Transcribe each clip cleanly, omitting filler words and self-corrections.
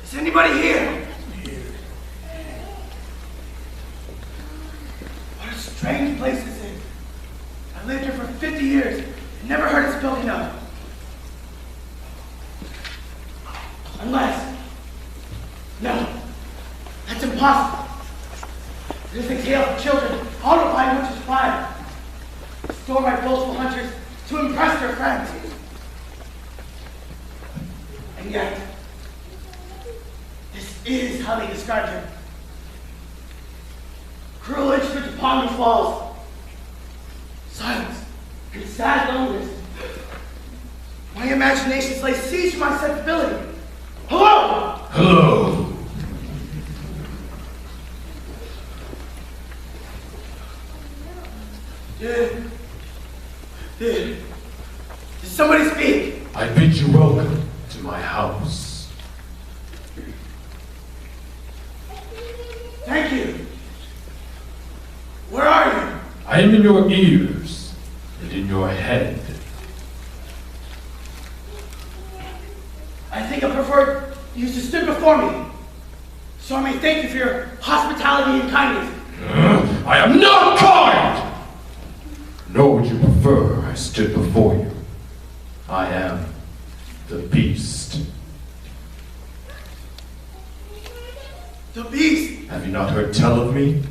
Is anybody here? What a strange place this is. I lived here for 50 years and never heard it spoken of. Unless... No, that's impossible. It is a tale of children, haunted by a witch's fire, stored by boastful hunters to impress their friends. And yet, this is how they described him. Cruel instruments upon these walls. Silence and sad loneliness. My imaginations lay siege to my sensibility. Hello! Hello! Did somebody speak? I bid you welcome to my house. Thank you. Where are you? I am in your ears and in your head. I think I prefer you to stood before me, so I may thank you for your hospitality and kindness. I am not kind! Nor would you prefer I stood before you. I am the beast. The beast? Have you not heard tell of me?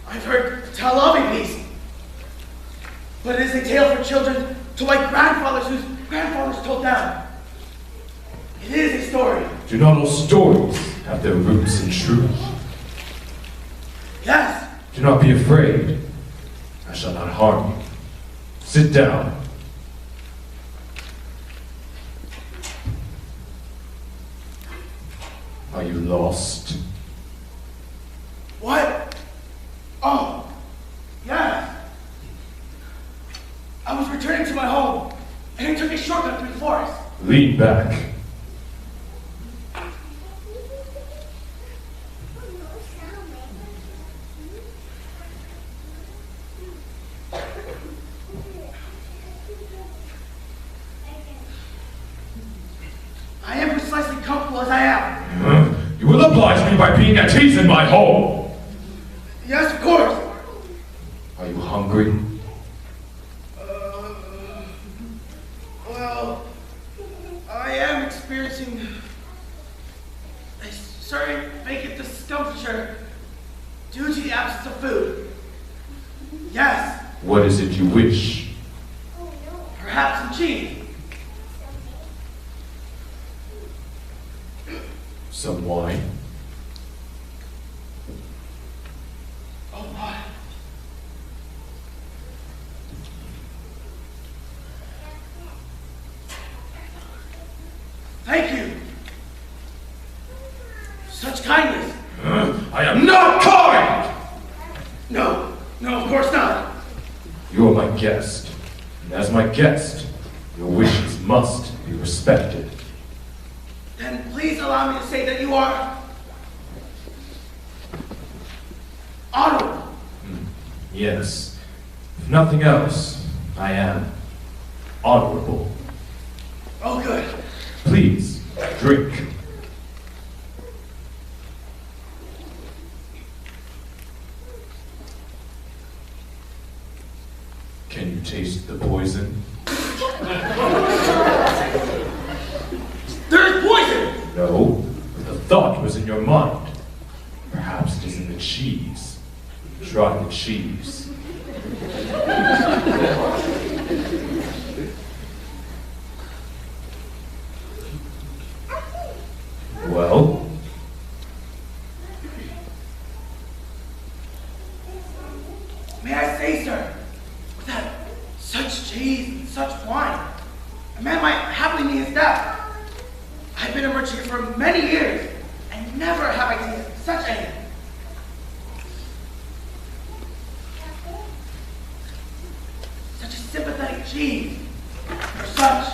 I've heard tell of a beast. But it is a tale for children to like grandfathers whose grandfathers told them. It is a story. Do not all stories have their roots in truth? Yes. Do not be afraid. I shall not harm you. Sit down. Are you lost? What? Oh, yes. I was returning to my home, and I took a shortcut through the forest. Lean back. I am precisely comfortable as I am. You will oblige me by being at ease in my home. Yes, of course. Are you hungry? Well, I am experiencing a certain vacant discomfiture due to the absence of food. Yes. What is it you wish? Perhaps some cheese. Some wine? Oh my. Thank you. Such kindness. I am not kind! No, of course not. You are my guest, and as my guest, your wishes must be respected. Then please allow me to say that you are honorable. Yes. If nothing else, I am honorable. Oh, good. Please, drink. Can you taste the poison? There is poison! No, but the thought was in your mind. Perhaps it is in the cheese. Try the cheese. Well? May I say, sir, without such cheese and such wine, a man might happily meet his death. I've been a merchant here for many years, and never have I tasted such a sympathetic cheese, or such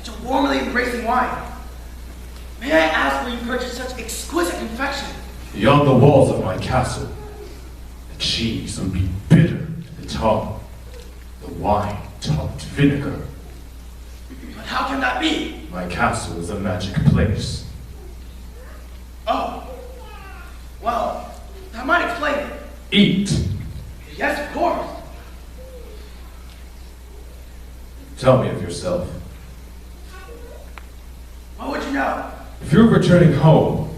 a warmly embracing wine. May I ask where you purchased such exquisite confection? Beyond the walls of my castle, the cheese would be bitter to the tongue, the wine topped vinegar how can that be? My castle is a magic place. Oh. Well, that might explain it. Eat. Yes, of course. Tell me of yourself. What would you know? If you're returning home,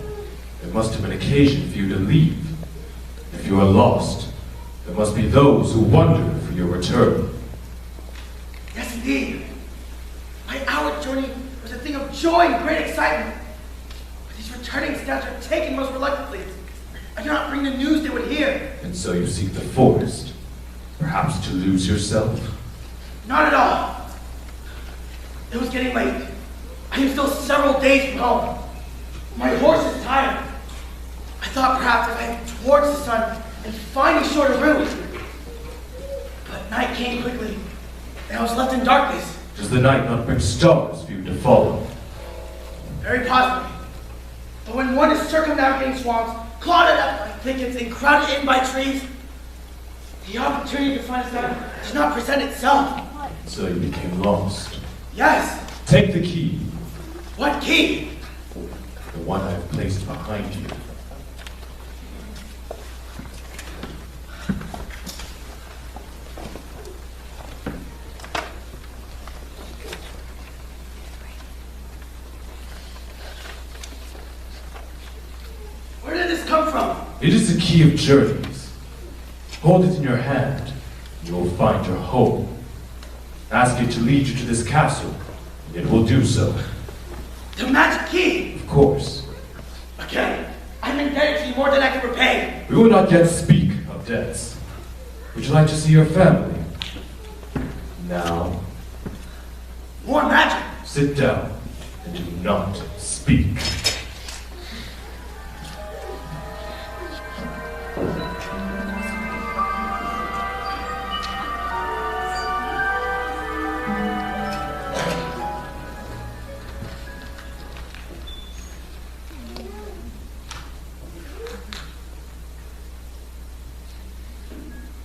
there must have been occasion for you to leave. If you are lost, there must be those who wonder for your return. Yes, indeed. My outward journey was a thing of joy and great excitement. But these returning steps are taken most reluctantly. I cannot bring the news they would hear. And so you seek the forest, perhaps to lose yourself? Not at all. It was getting late. I am still several days from home. My horse is tired. I thought perhaps if I head towards the sun and find a shorter route. But night came quickly, and I was left in darkness. Does the night not bring stars for you to follow? Very possibly. But when one is circumnavigating swamps, clouded up by thickets and crowded in by trees, the opportunity to find a star does not present itself. So you became lost. Yes. Take the key, What key? the one I've placed behind you. Where did this come from? It is the key of journeys. Hold it in your hand, and you will find your home. Ask it to lead you to this castle, and it will do so. The magic key. Of course. Again, I'm indebted to you more than I can repay. We will not yet speak of debts. Would you like to see your family? Now, More magic. sit down and do not speak.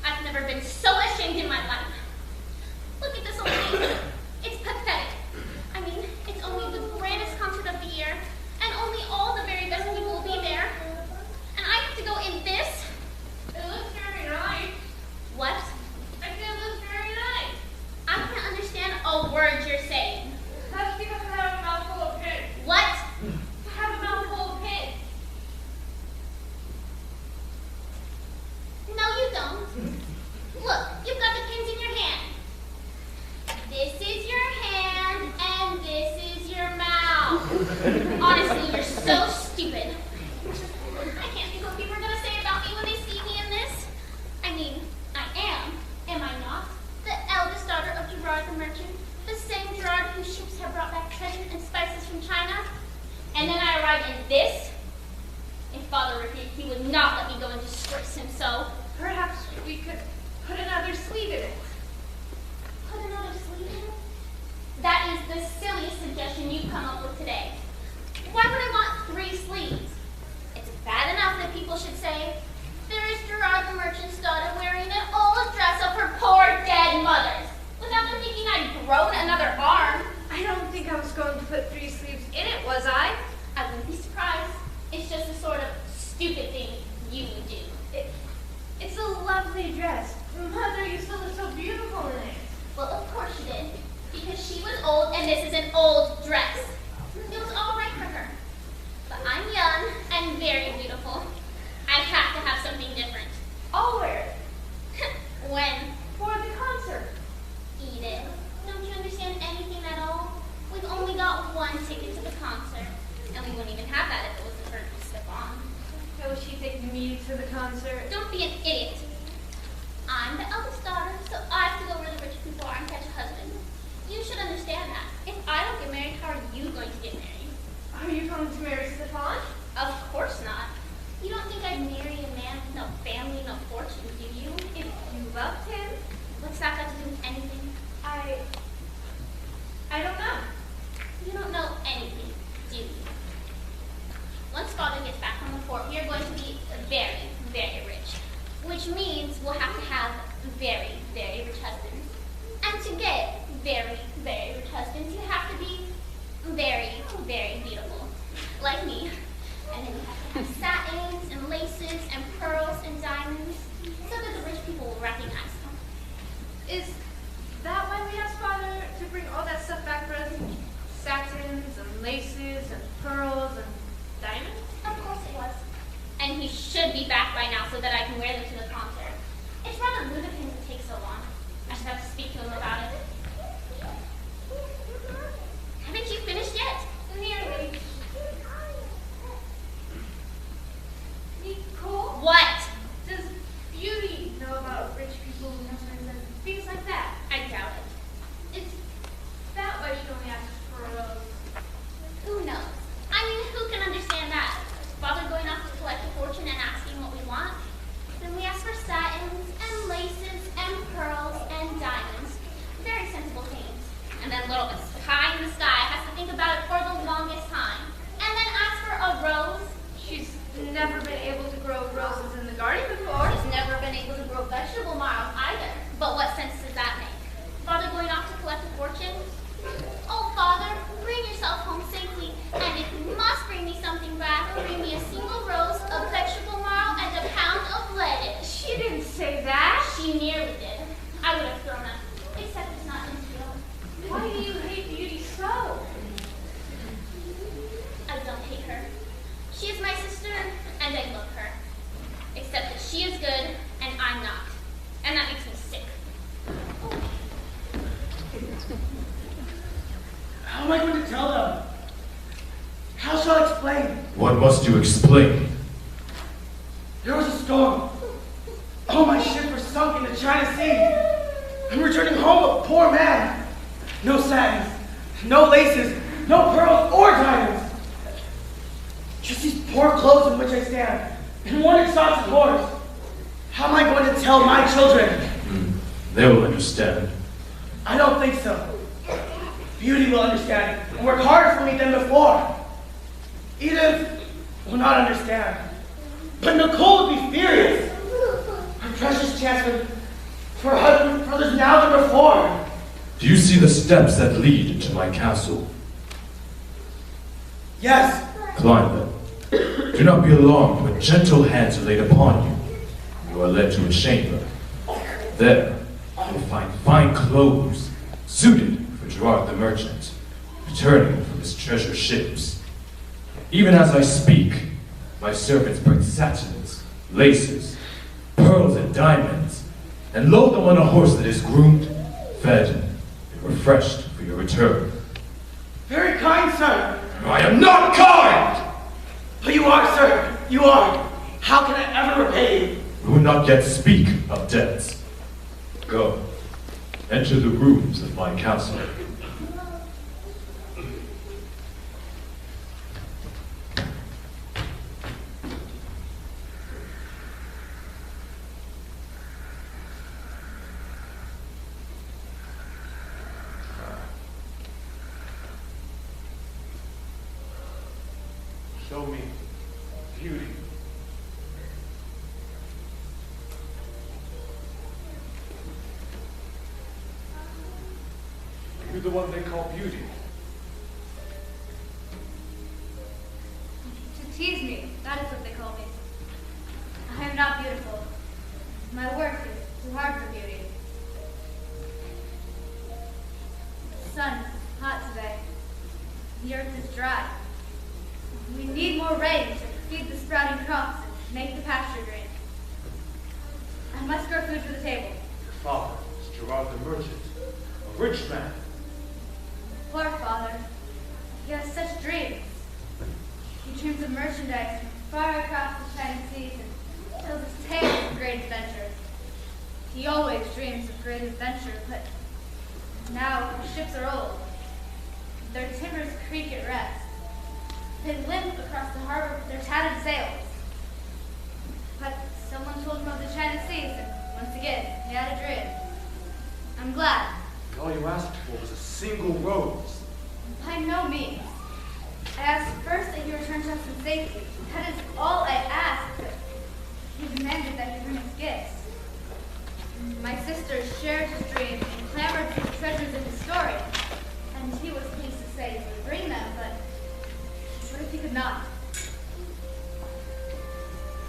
I've never been so ashamed in my life. Look at this old lady. It's pathetic. I mean, it's only the grandest concert of the year, and only all the very best people will be there. And I have to go in this? It looks very nice. What? I feel it looks very nice. I can't understand a word you're saying. That's because I have a mouthful of pins. What? I have a mouthful of pins. No, you don't. Look, you've got the pins in your hand. This is your hand, and this is your mouth. Honestly, you're so stupid. I can't think what people are going to say about me when they see me in this. I mean, I am I not, the eldest daughter of Gerard the Merchant, the same Gerard whose ships have brought back treasure and spices from China? And then I arrived in this? If Father refused, he would not let me go and disgrace him so. Perhaps we could put another sleeve in it. Put another sleeve in it? That is the silliest suggestion you've come up with today. Why would I want 3 sleeves? It's bad enough that people should say, there is Gerard the Merchant's daughter wearing an old dress of her poor dead mother's, without them thinking I'd grown another arm. I don't think I was going to put 3 sleeves in it, was I? I wouldn't be surprised. It's just a sort of stupid thing you would do. It's a lovely dress. Mother used to look so beautiful in it. Well, of course she did, because she was old and this is an old dress. It was all right for her. But I'm young and very beautiful. I have to have something different. I'll wear it. When? For the concert. Edith, don't you understand anything at all? We've only got 1 ticket to the concert, and we wouldn't even have that if it wasn't for Stefan. So she take me to the concert? Don't be an idiot. I'm the eldest daughter, so I have to go where the rich people are and catch a husband. You should understand that. If I don't get married, how are you going to get married? Are you going to marry Stefan? Of course not. You don't think I'd marry a man with no family, no fortune, do you? If you loved him, What's that got to do with anything? I don't know. You don't know anything, do you? Once Father gets back from the fort, we are going to be very, very rich. Which means we'll have to have very, very rich husbands. And to get very, very rich husbands, you have to be Is that why we asked Father to bring all that stuff back for us? Satins and laces and pearls and diamonds? Of course it was. And he should be back by now so that I can wear them to the concert. It's rather rude of him to take so long. I should have to speak to him about it. Haven't you finished yet? Nearly. Nicole? What? Does Beauty know about rich people who husbands and things like that? I doubt it. Is that why she only asks for a rose? Who knows? I mean, who can understand that? Father going off to collect a fortune and asking what we want? Then we ask for satins and laces and pearls and diamonds. Very sensible things. And then little Miss Pie in the Sky has to think about it for the longest time. And then ask for a rose. She's never been able to grow roses in the garden before. She's never been able to grow vegetable marrows either. But what sense does that make? Father going off to collect a fortune? Oh, Father, bring yourself home safely. And if you must bring me something back, bring me a single rose, a vegetable marrow, and a pound of lettuce. She didn't say that. She nearly did. I would have thrown up. Except it's not in steel. Why do you hate Beauty so? I don't hate her. She is my sister, and I love her. Except that she is good, and I'm not. And that makes me sick. How am I going to tell them? How shall I explain? What must you explain? There was a storm. All my ships were sunk in the China Sea. I'm returning home a poor man. No satins, no laces, no pearls or diamonds. Just these poor clothes in which I stand, and one exhausted horse. How am I going to tell my children? They will understand. I don't think so. Beauty will understand and work harder for me than before. Edith will not understand. But Nicole will be furious. Her precious chance for her husband brothers now than before. Do you see the steps that lead into my castle? Yes, Climb them. Do not be alarmed when gentle hands are laid upon you. You are led to a chamber. There, you will find fine clothes suited for Gerard the merchant, returning from his treasure ships. Even as I speak, my servants bring satins, laces, pearls, and diamonds, and load them on a horse that is groomed, fed, and refreshed for your return. very kind, sir. I am not kind! But you are, sir. You are. How can I ever repay you? We will not yet speak of debts. Go. Enter the rooms of my castle. Show me Beauty. You're the one they call Beauty. To tease me, that is what they call me. I am not beautiful. My work is too hard for beauty. The sun is hot today. The earth is dry. We need more rain to feed the sprouting crops and make the pasture green. I must grow food for the table. Your father is Gerard the merchant, a rich man. Poor father. He has such dreams. He dreams of merchandise from far across the shining seas and tells us tales of great adventures. He always dreams of great adventure, but now the ships are old. Their timbers creak at rest. They limp across the harbor with their tattered sails. But someone told him of the China Seas, and once again, he had a dream. I'm glad. And all you asked for was a single rose. By no means. I asked first that he return to us in safety. That is all I asked, but he demanded that he bring us gifts. My sister shared his dream and clamored for the treasures in his story, and he was pleased to say he would bring them, but what if he could not?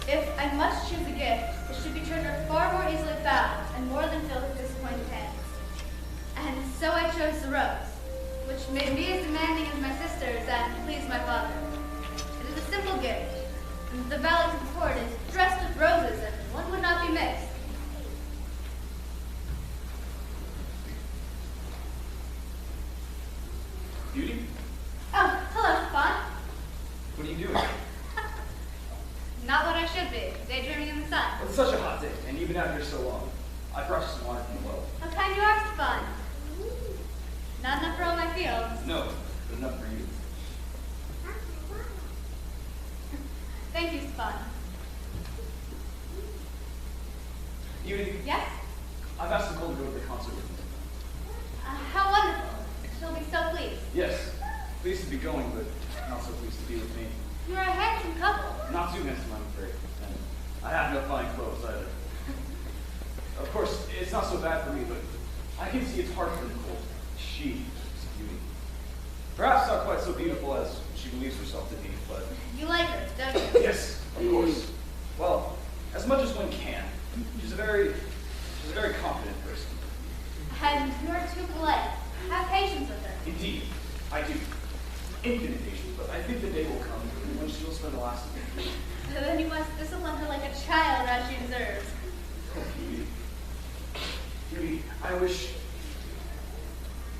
If I must choose a gift, it should be treasure far more easily found and more than fill his disappointed hand. a rose, which made me as demanding as my sisters and pleased my father. It is a simple gift, and the valet of the court is dressed with roses, and one would not be missed. Beauty, Oh, hello, Fawn. what are you doing? Not what I should be, daydreaming in the sun. It's such a hot day, and you've been out here so long. I brought you some water from the well. How kind you are, Fawn. Not enough for all my fields. No, but enough for you. Thank you, Fawn. Beauty, Yes? I've asked Nicole to go to the concert with me. How wonderful. She'll be so pleased. Yes, pleased to be going, but not so pleased to be with me. You're a handsome couple. Not too handsome, I'm afraid. And I have no fine clothes either. Of course, it's not so bad for me, but I can see it's hard for Nicole. She is beauty. Perhaps not quite so beautiful as she believes herself to be, but You like her, don't you? yes, of course. Well, as much as one can. She's a very confident person. And you're too polite. Have patience with her. Indeed, I do. Infinite patience, but I think the day will come when she will spend the last of it. And then you must discipline her like a child as she deserves. Oh, Beauty. Beauty, I wish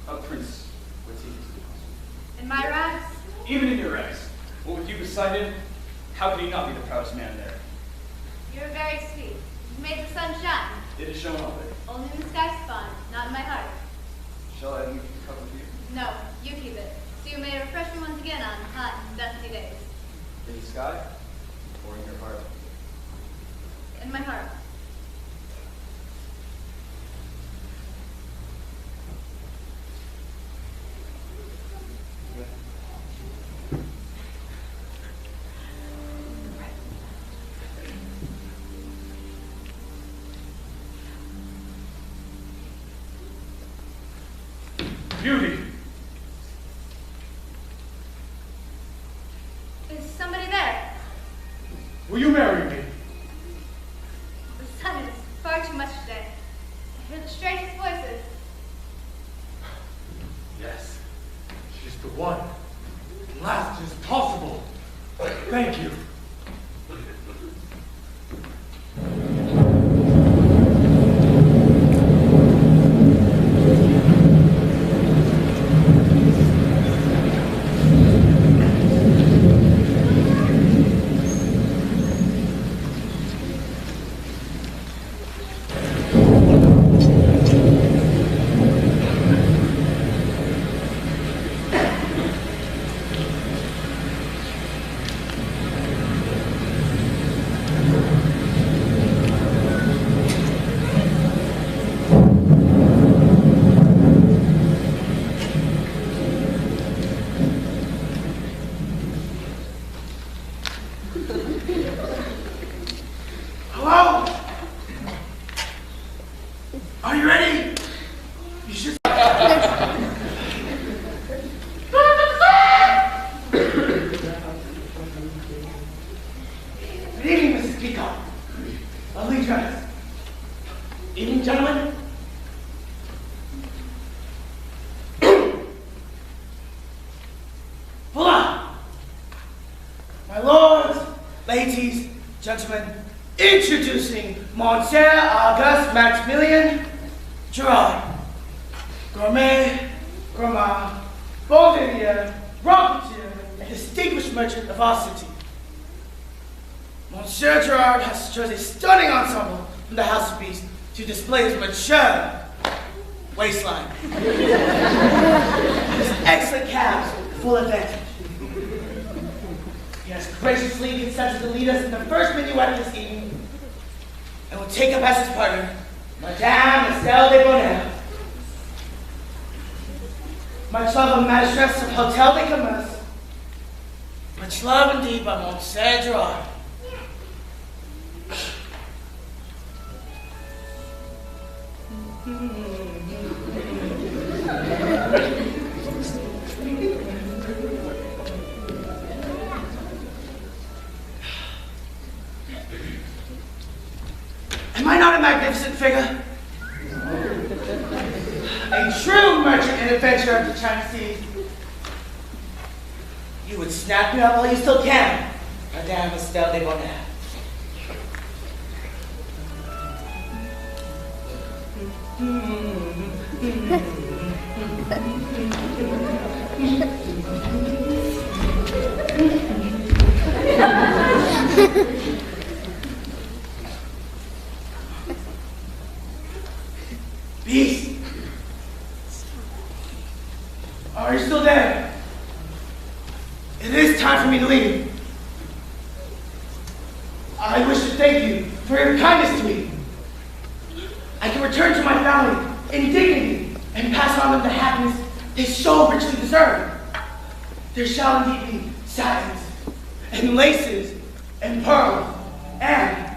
a prince would take you to the concert. In my rags, Even in your rags. Well, with you beside him, how could he not be the proudest man there? you're very sweet. You made the sun shine. It is shown all there. Only in the sky's fun, not in my heart. Shall I leave the cup with you? No, you keep it. So you may refresh me once again on hot and dusty days. In the sky or in your heart? In my heart. Beauty, Is somebody there? will you marry me? The sun is far too much today. I hear the strangest voices. Yes, she's the one. At last it is possible. Thank you. Hello? Are you ready? You should. Good evening, Mrs. Peacock. Lovely dress. Evening, gentlemen. Voila! My lords, ladies, gentlemen, introducing Monsieur Auguste Maximilien Gerard, gourmet, gourmand, bon vivant, rocketeer, and distinguished merchant of our city. Monsieur Gerard has chosen a stunning ensemble from the House of Beast to display his mature waistline. His excellent calves, full advantage. He has graciously consented to lead us in the first minuet this evening, and will take up as his partner, Madame Estelle de Bonheur. Much love of Magistress of Hotel de Commerce. Much love indeed by Monsieur Gerard. Am I not a magnificent figure? A true merchant and adventurer of the China Seas. You would snap me up while you still can. Madame Estelle de Bonnet. Beast! Are you still there? It is time for me to leave. I wish to thank you for your kindness to me. I can return to my family in dignity and pass on them the happiness they so richly deserve. There shall indeed be satins and laces and pearls and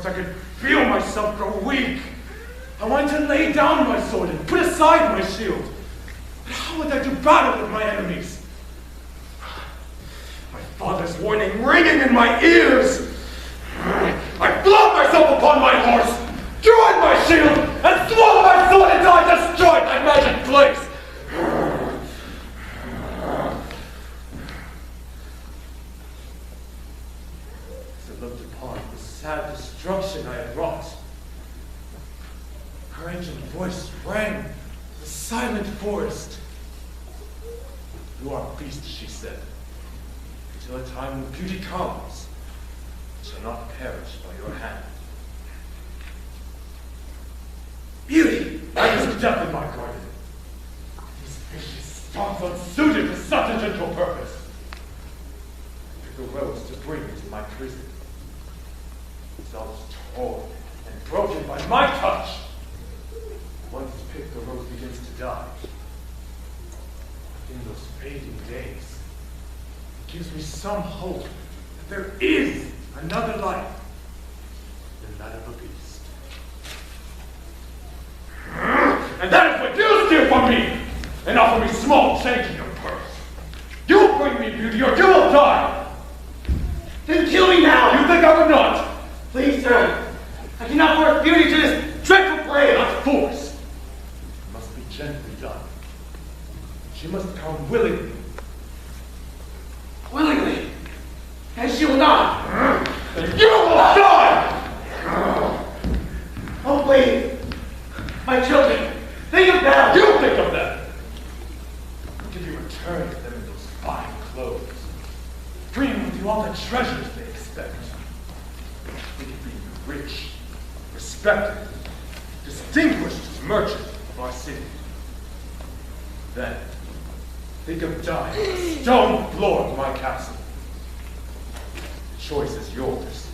I could feel myself grow weak. I wanted to lay down my sword and put aside my shield. But how would I do battle with my enemies? My father's warning ringing in my ears. I looked upon the sad destruction I had wrought. Her ancient voice rang the silent forest. You are a beast, she said. Until a time when beauty comes, it shall not perish by your hand. Beauty! I was rejected my garden. These vicious stalks unsuited for such a gentle purpose. I took the rose to bring it to my prison. Themselves torn and broken by my touch. Once picked, the rose begins to die. In those fading days, it gives me some hope that there is another life than that of a beast. And that is what you steal from me and offer me small change in your purse. You bring me beauty or you will die. Then kill me now! You think I would not? Please, sir. I cannot force beauty to this dreadful play. Not force. It must be gently done. She must come willingly. Willingly. And she will not. And you will die! Oh, please. My children. Think of them. You think of them! What did you return to them in those fine clothes? Bring with you all the treasures they expect. They can be rich, respected, distinguished merchant of our city. Then, think of dying on the stone floor of my castle. The choice is yours.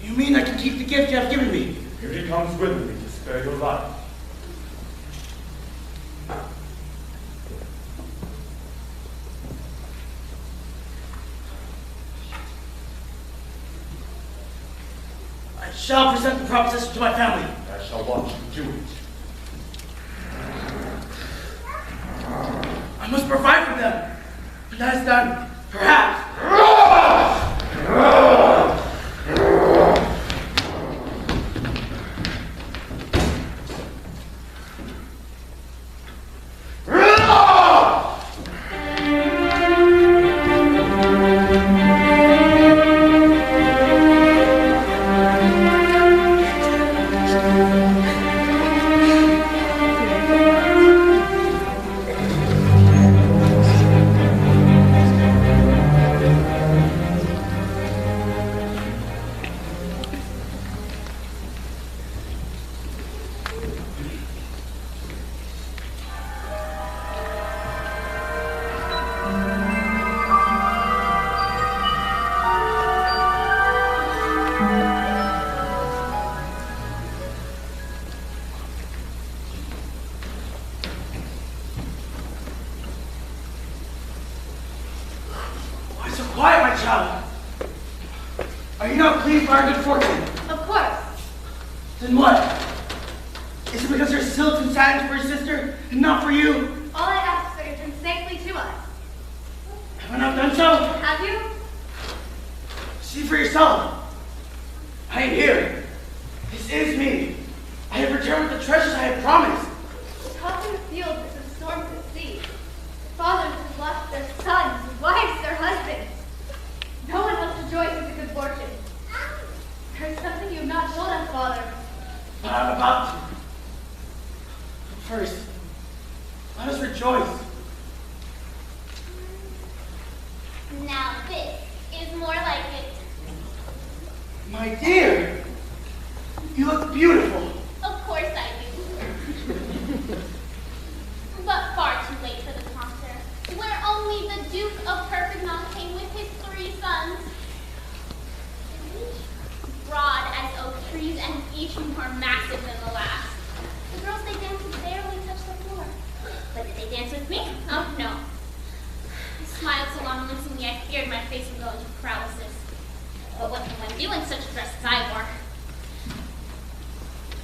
You mean I can keep the gift you have given me? Beauty comes willingly to spare your life. I shall present the proposition to my family. I shall watch you do it. I must provide for them. When that is done, perhaps. Why so quiet, my child? Are you not pleased by our good fortune? Of course. Then what? Is it because you're silks and satins for your sister and not for you? All I ask is return safely to us. Have I not done so? Have you? See for yourself. I am here. This is me. I have returned with the treasures I have promised. Tossing the fields as the storms at sea. Fathers have lost their sons, wives their husbands. No one else rejoices in good fortune. There is something you have not told us, Father. But I'm about to. First, let us rejoice. Now this is more like it. My dear, you look beautiful. Of course I do. But far too late for the concert, where only the Duke of Perpignan came with his 3 sons. Each broad as oak trees and each more massive than the last. The girls they danced with barely touched the floor. But did they dance with me? Oh no. I smiled so unwincingly I feared my face would go into paralysis. But what can one do in such a dress as I wore?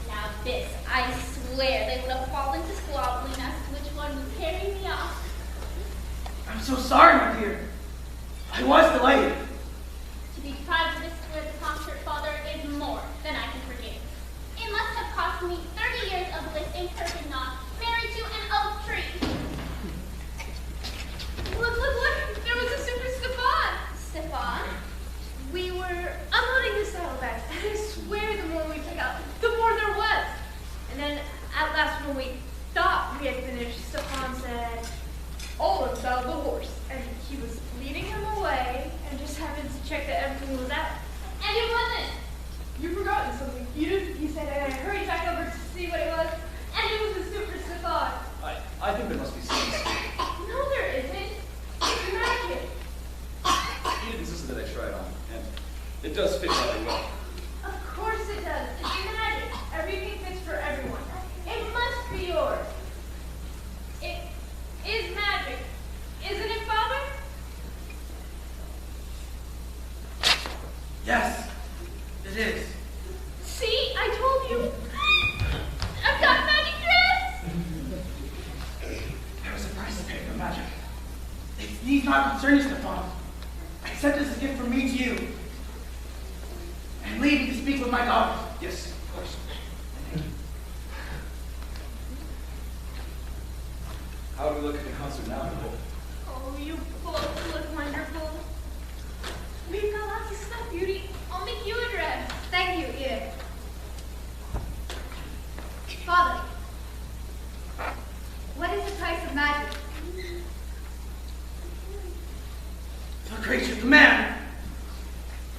Now this, I swear they would have fallen to squabbling as to which one would carry me off. I'm so sorry, my dear. I was delayed. To be deprived of this good concert, Father, is more than I can forgive. It must have cost me 30 years of bliss in Perpignan, married to an oak tree. Look, there was a Super Stefan. Stefan? were unloading the saddlebags, and I swear the more we took out, the more there was. And then at last, when we thought we had finished, Stefan said, "All about the horse," and he was leading him away, and just happened to check that everything was out. And it wasn't. You've forgotten something. He said, and I hurried back over to see what it was, and it was a super Stefan. I think there must be something. No, there isn't. It's magic. Edith insisted that I try it on, and it does fit rather well. Of course it does. It's magic. Everything fits for everyone. It must be yours. It is magic. Isn't it, Father? Yes, it is. See, I told you. I've got a magic dress. There was a price to pay for magic. It needs not concern you, Stefan. I accept this as a gift from me to you. And leave me to speak with my daughter. Yes, of course. How do we look at the concert now, Nicole? Oh, you both look wonderful. We've got lots of stuff, Beauty. I'll make you a dress. Thank you, Edith. Father, what is the price of magic? The creature, the man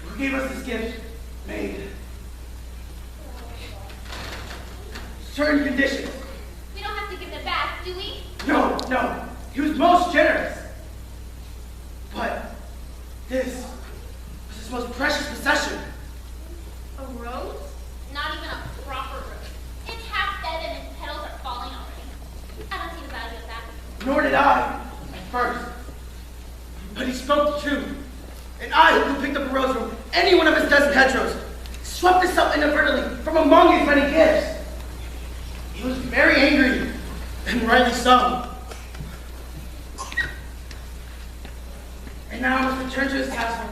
who gave us this gift, made certain conditions. We don't have to give it back, do we? No, no, he was most generous. But this was his most precious possession. A rose? Not even a proper rose. It's half dead and its petals are falling already. I don't see the value of that. Nor did I at first. But he spoke the truth. And I, who picked up a rose from any one of his dozen hedgerows, swept this up inadvertently from among his many gifts. He was very angry, and rightly so. And now I must return to his castle,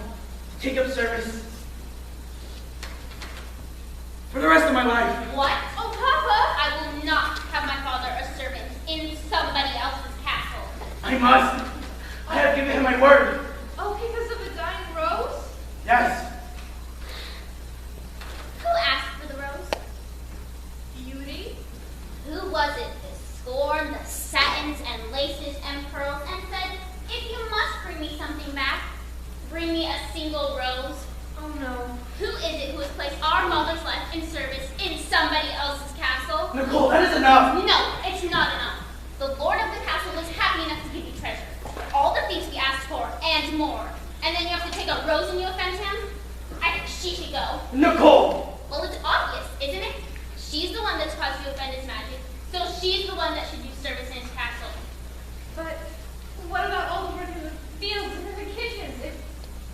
take up service for the rest of my life. What? Oh, Papa! I will not have my father a servant in somebody else's castle. I must. I have given him my word. Oh, because of a dying rose? Yes. Who asked for the rose? Beauty? Who was it that scorned the satins and laces and pearls and said, "If you must bring me something back, bring me a single rose"? Oh, no. Who is it who has placed our mother's life in service in somebody else's castle? Nicole, that is enough. No, it's not enough. The lord of the castle was happy enough to give you treasure, all the things we asked for, and more. And then you have to take a rose and you offend him? I think she should go. Nicole! Well, it's obvious, isn't it? She's the one that's caused you to offend his magic, so she's the one that should do service in his castle. But what about all the work in the fields and in the kitchens?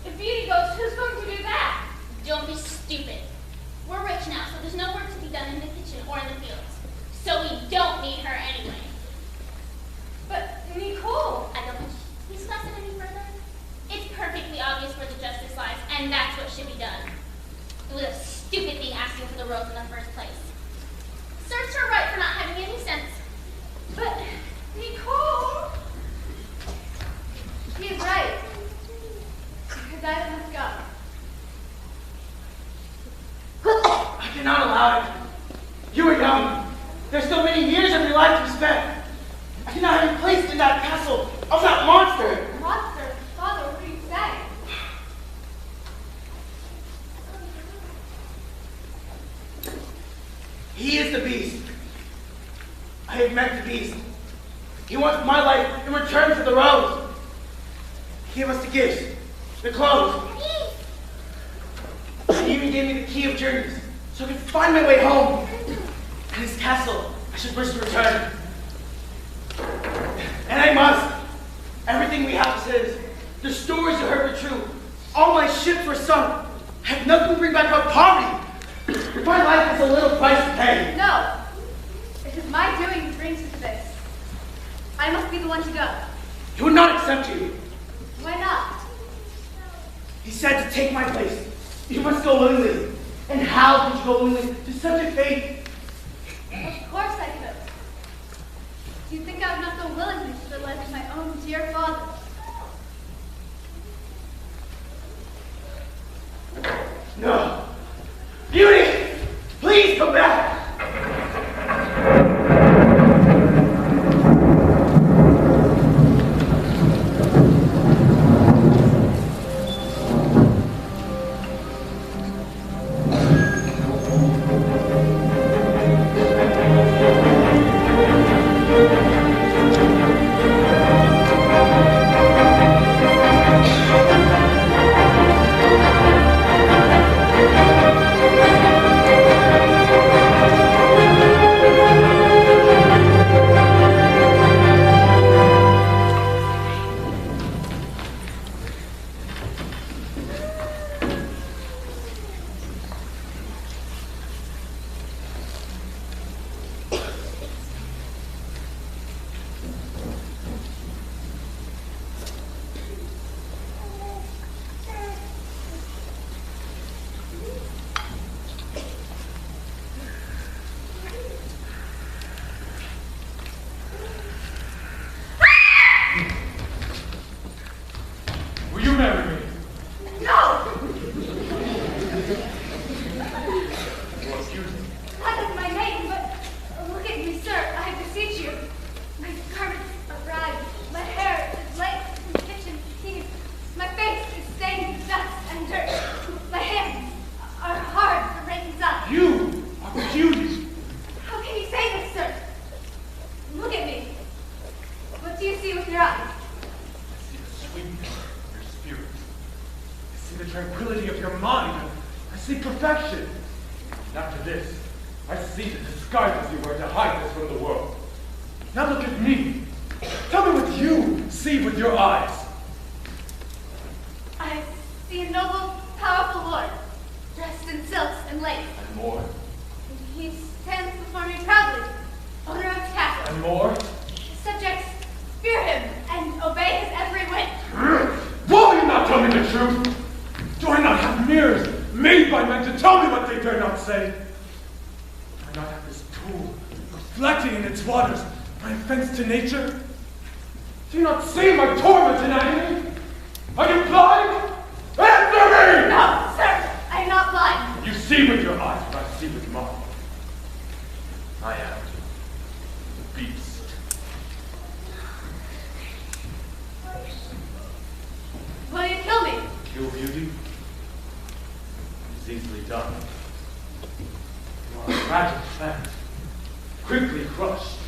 If Beauty goes, who's going to do that? Don't be stupid. We're rich now, so there's no work to be done in the kitchen or in the fields. So we don't need her anyway. But Nicole! I don't want to discuss it any further. It's perfectly obvious where the justice lies, and that's what should be done. It was a stupid thing asking for the rose in the first place. Serves her right for not having any sense. But Nicole! He is right. Because I must go. I cannot allow it. You are young. There's still many years of your life to be spent. I cannot have you placed in that castle of that monster. Monster? Father, what are you saying? He is the beast. I have met the beast. He wants my life in return for the rose. He gave us the gifts, the clothes. He even gave me the key of journeys, so I could find my way home. And his castle, I should wish to return. And I must. Everything we have is his. The stories you heard were true. All my ships were sunk. I have nothing to bring back but poverty. My life has a little price to pay. No. It is my doing that brings us this. I must be the one to go. He would not accept you. Why not? He said to take my place. You must go willingly. And how could you go willingly to such a fate? Of course I could. Do you think I would not go willingly to the life of my own dear father? No. Beauty, please come back. Will you marry me? No! Well, excuse me. That is my name, but look at me, sir. I beseech you. My garments are ragged. My hair is light from the kitchen fatigue. My face is stained with dust and dirt. My hands are hard to raise up. You are beauty. How can you say this, sir? Look at me. What do you see with your eyes? I see the sweetness of your spirit. I see the tranquility of your mind. I see perfection. And after this, I see the disguises you wear to hide this from the world. Now look at me. Tell me what you see with your eyes. I see a noble, powerful lord, dressed in silks and lace. And more. He stands before me proudly, owner of his castle. And more. His subjects fear him and obey his every whim. Will you not tell me the truth? Do I not have mirrors made by men to tell me what they dare not say? Do I not have this pool reflecting in its waters my offense to nature? Do you not see my torment and agony? Are you blind? Answer me! No, sir, I am not blind. You see with your eyes what I see with mine. I am the beast. Will you kill me? Kill beauty is easily done. You are a fragile plant, quickly crushed.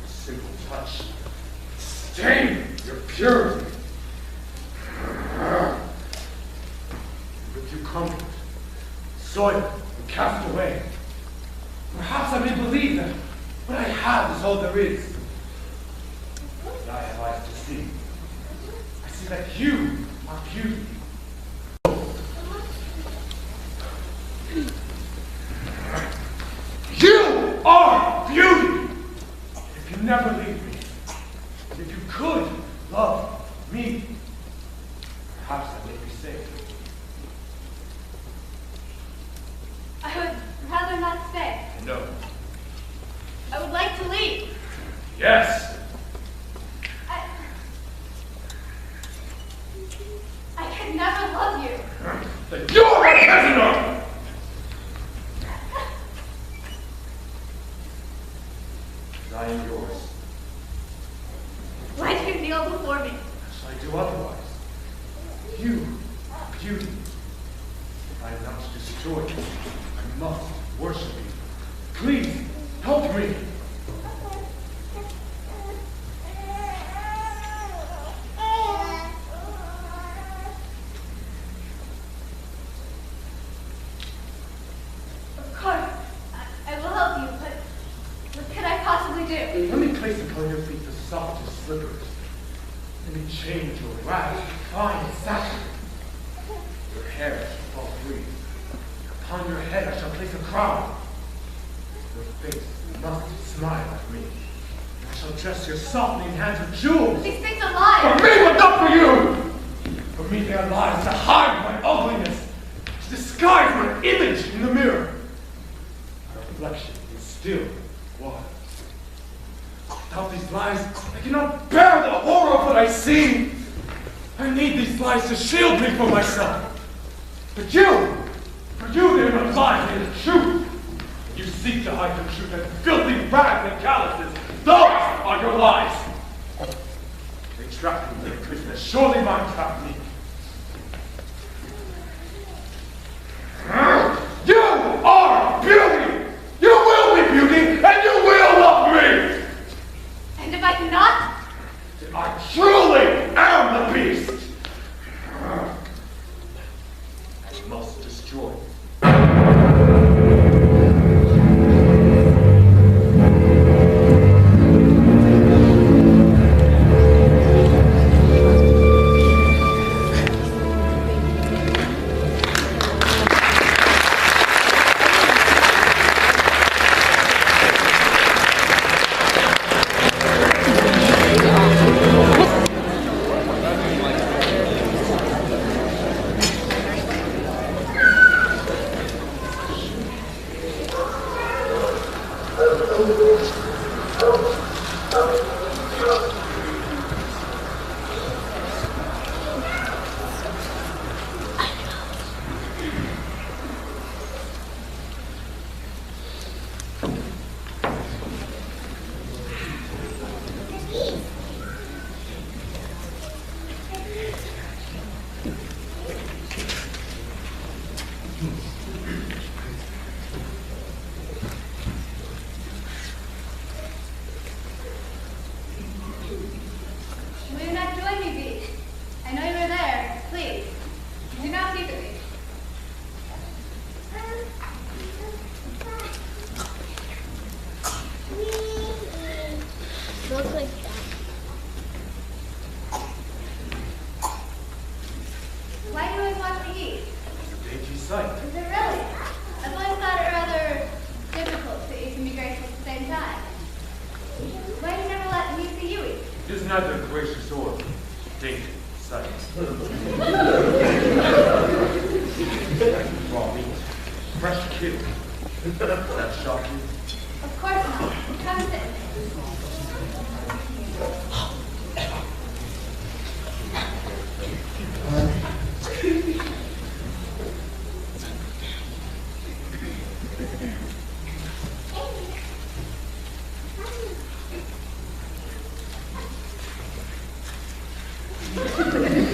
A simple touch stain your purity. With you comfort, soil, and cast away. Perhaps I may believe that what I have is all there is. But I have eyes to see. I see that you are beauty. You are beauty! If you never leave me, if you could love me, perhaps I may be safe. I would rather not stay. No. I would like to leave. Yes. I could never love you. Then you're a prisoner! I am yours. Why do you kneel before me? Shall I do otherwise? You are beauty. If I am not to destroy you, I must worship you. Please, help me. Of course, I will help you, but what could I possibly do? Let me place upon your feet the softest slippers. Let me change your rags to fine satin. Your hair shall fall free. Upon your head I shall place a crown. Your face must smile at me. I shall dress your softening hands with jewels. These things are For lies. me, but not for you! For me, they are lies to hide my ugliness, to disguise my image in the mirror. My reflection is still water. Without these lies, I cannot bear the horror of what I see. I need these lies to shield me from myself. For you, they're not lies, they're the truth. You seek to hide the truth in filthy rags and calluses. Those are your lies. They trapped me, little prisoner. Surely might trap me. You are beauty! You will be beauty, and you will love me! And if I cannot? Then I truly am the beast! I must destroy you. Will you not join me, Bee? I know you were there. Please, do not leave me. Look like that. Why do you always watch me eat? Dainty sight. Is it really? I've always thought it rather difficult to eat and be graceful at the same time. Why do you never let me see you eat? It is neither gracious or dainty sight. Raw meat. Fresh kill. That shock you? Of course not. Come sit.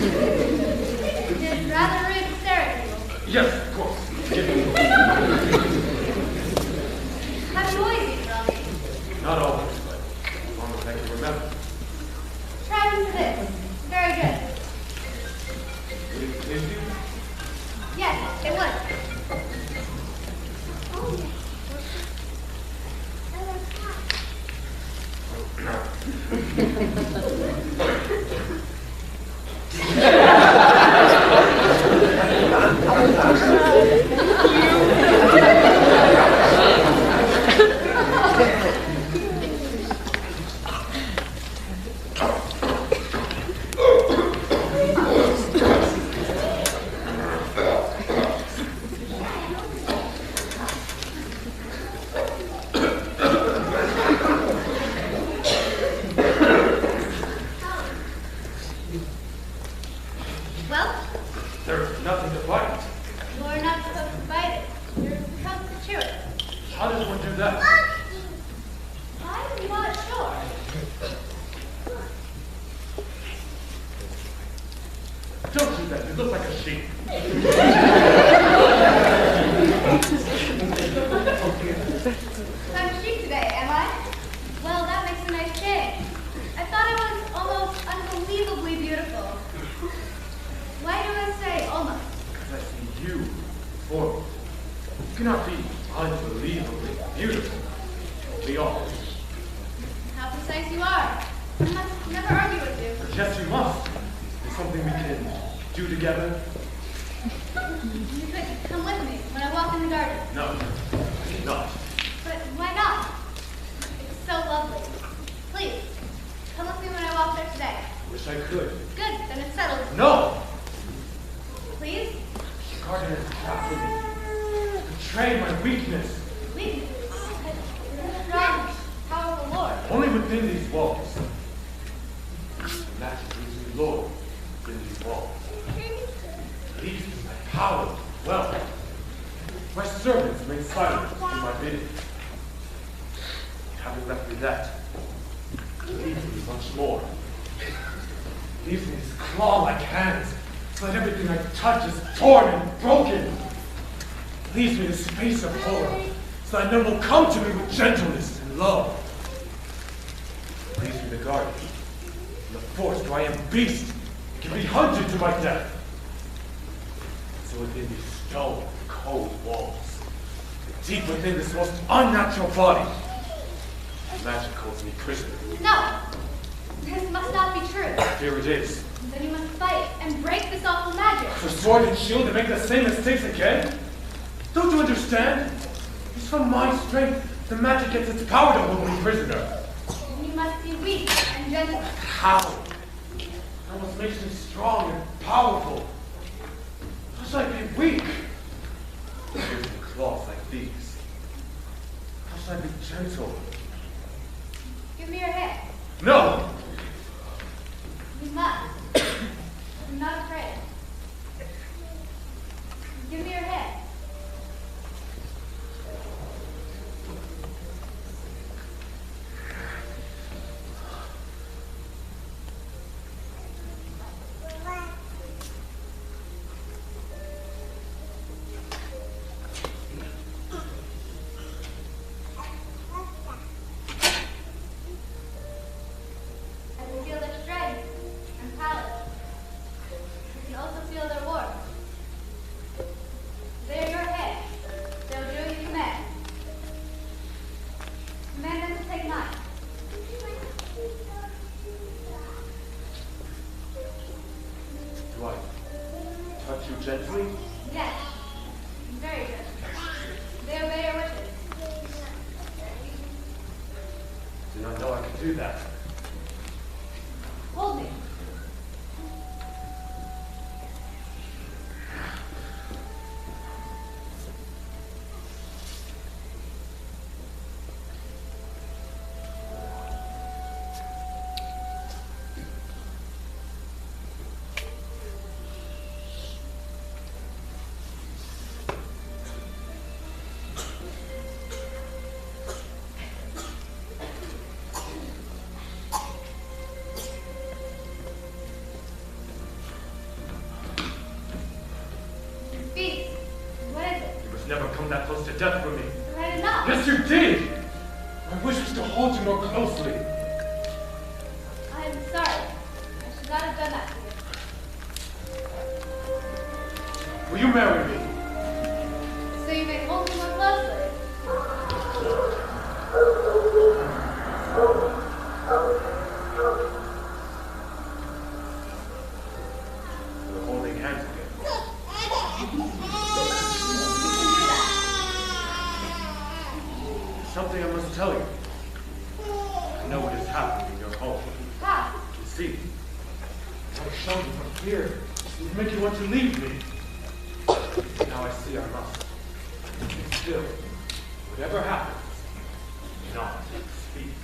It is rather rude to stare at you. Yes, of course. Have you always eaten raw meat? Not always, but as long as I can remember. Try some of this. Very good. Would it please you? Yes, it would. Well, There's nothing to bite. you're not supposed to bite it. You're supposed to chew it. How does one do that? I'm not sure. Don't do that. You look like a sheep. I'm a sheep today, am I? Well, that makes a nice change. I thought it was almost unbelievably beautiful. Why do I say almost? Because I see you before me. You cannot be unbelievably beautiful. We all. How precise you are. I must never argue with you. But yes, you must. Is something we can do together? You could come with me when I walk in the garden. No, I cannot. But why not? It's so lovely. Please, come with me when I walk there today. Wish I could. Good, then it's settled. No! Please? The garden has captured me. Betrayed my weakness. Weakness. You're a strong, powerful lord. Only within these walls. The magic gives me Lord within these walls. Leads me my power and wealth. My servants remain silent in my bidding. Having left me that, he leaves me much more. He leaves me his claw-like hands, so that everything I touch is torn and broken. He leaves me the space of horror, so that none will come to me with gentleness and love. He leaves me the garden, in the forest where I am beast, and can be hunted to my death. So within these stone, cold walls, deep within this most unnatural body, magic holds me prisoner. No! This must not be true. Here it is. Then you must fight and break this awful magic. For sword and shield to make the same mistakes again? Don't you understand? It's from my strength the magic gets its power to hold me prisoner. You must be weak and gentle. How? That must make me strong and powerful. How should I be weak? Using claws like these. How should I be gentle? Give me your hand. No! You must. I'm not afraid. Give me your hand. I can feel their strength and power. I can also feel their warmth. They are your head. They will do as you command. Command them to take mine. Do I touch you gently? Yes. Very good. They obey your wishes. Did not know I could do that. Hold me. Beast, what is it? You must never come that close to death for me. I did not. Yes, you did! My wish was to hold you more closely. I am sorry. I should not have done that to you. Will you marry me? So you may hold me more closely. We're holding hands again. Something I must tell you. I know what has happened in your home. How? You see, I shunned you from fear. It would make you want to leave me. Now I see I must. Still, whatever happens, do not speak.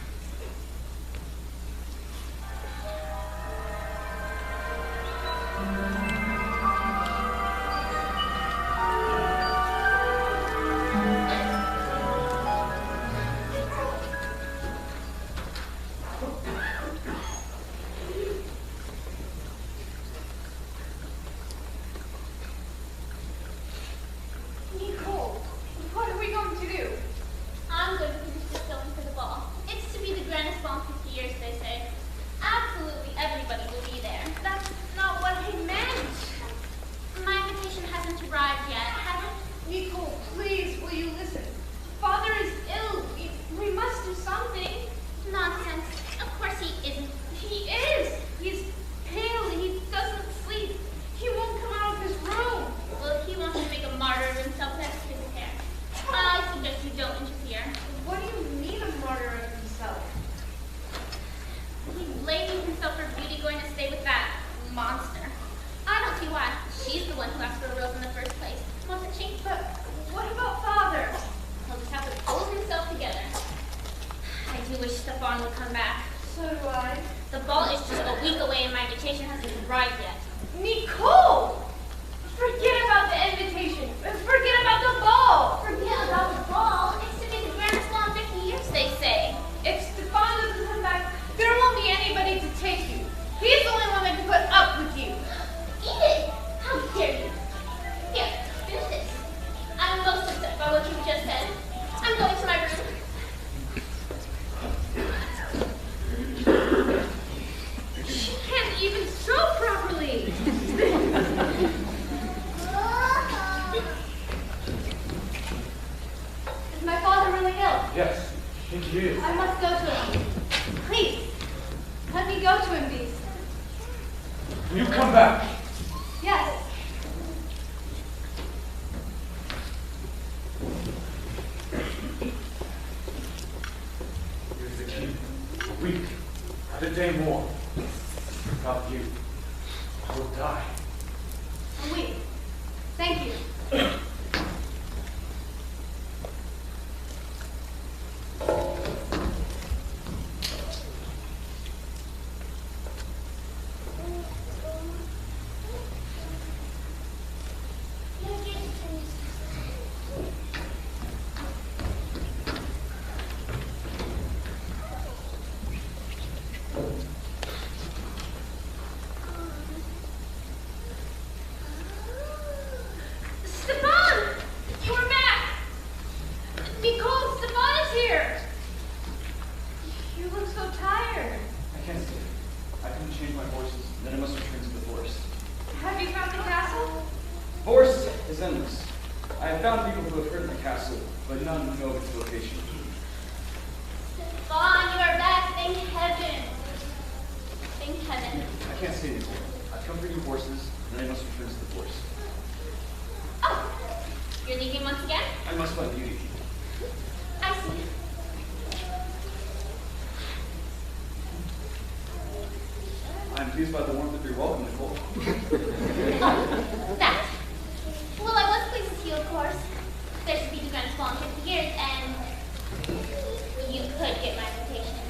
Nicole, what are we going to do? I'm going to finish this film for the ball. It's to be the grandest ball in 50 years, they say. Absolutely everybody will be there. That's not what I meant. My invitation hasn't arrived yet, has it? Nicole, please, will you listen? Father is ill. We must do something. Nonsense. Of course he isn't. He is. He's pale. He doesn't sleep. He won't come out of his room. Well, if he wants to make a martyr of himself, that's his affair. I suggest you don't interfere. What do you mean a martyr of himself? He's blaming himself for Beauty going to stay with that monster. I don't see why. She's the one who asked for a rose in the first place, wasn't she? But what about Father? He'll just have to pull himself together. I do wish Stefan would come back. So do I. The ball is just a week away and my invitation hasn't arrived yet. Nicole! Forget about the invitation. Forget about the ball. Forget about the ball. It's to be the grandest ball in 50 years, they say. If Stefan doesn't come back, there won't be anybody to take you. He's the only one that can put up with you. Edith, how dare you? Here, finish this. I'm most upset by what you just said. I'm going to my room. She can't even sew properly. Is my father really ill? Yes, I think he is. I must go to him. Please, let me go to him, Beast. Will you come back? Yes. Here's the key. A week, not a day more. Without you, I will die. A week. Thank you. Stefan! You are back! Nicole, Stefan is here! You look so tired. I can't stay. I couldn't change my horses, and then I must return to the forest. Have you found the castle? Forest is endless. I have found people who have heard of the castle, but none who know of its location. Vaughn, you are back. Thank heaven. Thank heaven. I can't stay anymore. I've come for new horses, and then I must return to the forest. Oh, you're leaving once again? I must find beauty. I see. I'm pleased by the warmth of your welcome, Nicole. Oh, that. Well, I was pleased to see you, of course. There should be the grandest ball in 50 years, and you could get my invitation.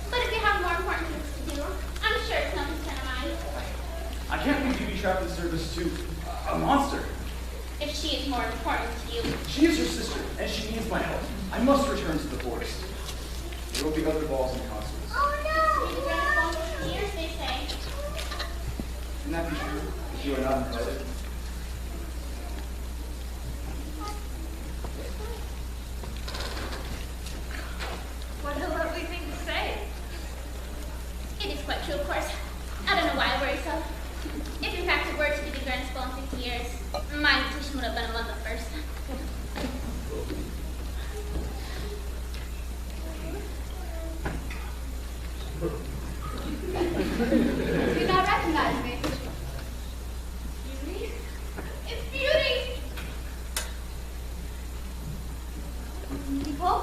But if you have more important things to do, I'm sure it's no concern of mine. I can't leave Beauty trapped in service to a monster. If she is more important to you. She is your sister, and she needs my help. I must return to the forest. There will be other balls and concerts. Oh no! The grandest ball in 50 years, they say. Can that be true if you are not invited? What a lovely thing to say. It is quite true, of course. I don't know why I worry so. If in fact it were to be the grandest ball in 50 years, my invitation would have been among the first. Do you not recognize me? Beauty? It's Beauty! Nicole?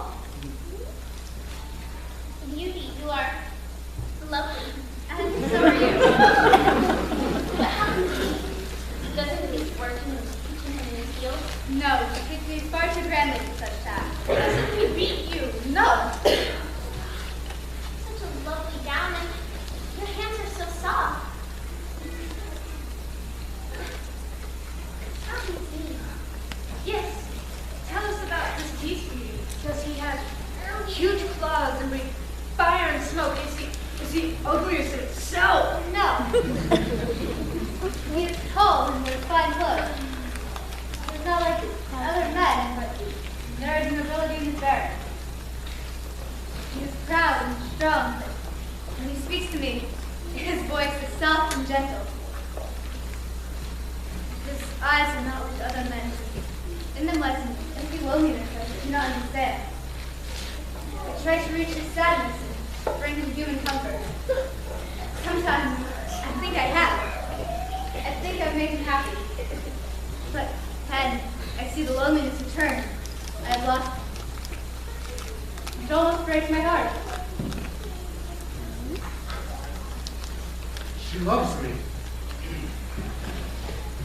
Beauty, you are lovely. And so are you. What happened to me? Does it least work in his field? No, she thinks me far too grandly for such tasks. Doesn't he beat you? No! Such a lovely gown, and your hands are so soft. How can it be? Yes. Tell us about this beast, Beauty. Does he have huge claws and breathe fire and smoke? Is he ugly as itself? No. He is tall and wears fine clothes. He's not like other men, but there is nobility in his bearing. He is proud and strong, but when he speaks to me, his voice is soft and gentle. His eyes are not like other men's. In them lies an empty loneliness that I do not understand. I try to reach his sadness and bring him human comfort. Sometimes I think I have. I think I've made him happy. But then I see the loneliness return. I have lost him. It almost breaks my heart. She loves me.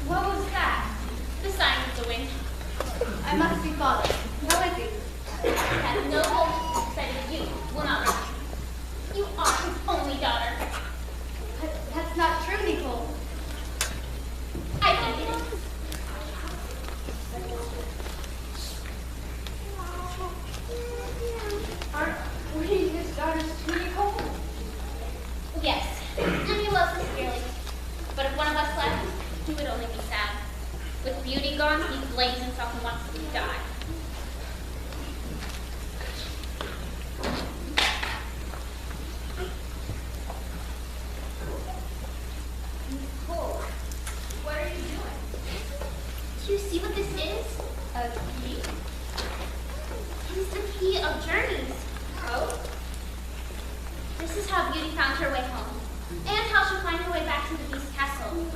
What was that? The sign of the wind. I must be father. How is he? That noble sight of you will not run. You are his only daughter. That's not true, Nicole. With beauty gone, he blames himself and wants to die. Nicole, what are you doing? Do you see what this is? A key? It is the key of journeys. Oh? This is how Beauty found her way home, and how she'll find her way back to the Beast Castle.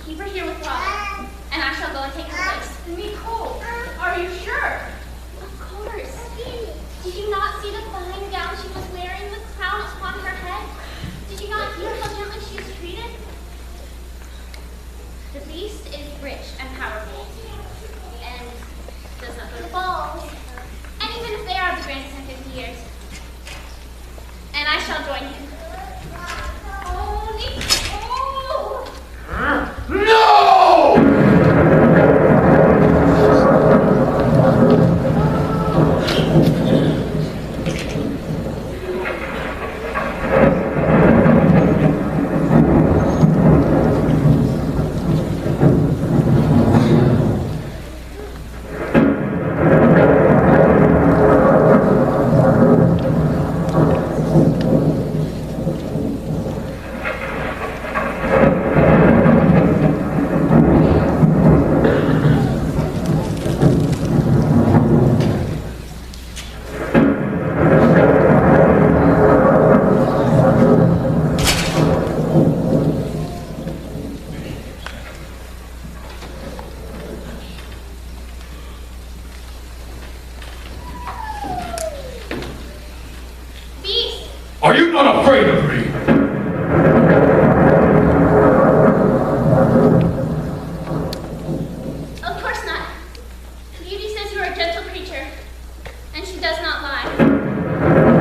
Keep her here with Robin, and I shall go and take her place. Nicole, are you sure? Of course. Did you not see the fine gown she was wearing, the crown upon her head? Did you not hear how gently she is treated? The Beast is rich and powerful, and does not go to balls, and even if they are the grandest in 50 years. And I shall join him. Oh, Nicole! No! Beast! Are you not afraid of me? Of course not. Beauty says you are a gentle creature, and she does not lie.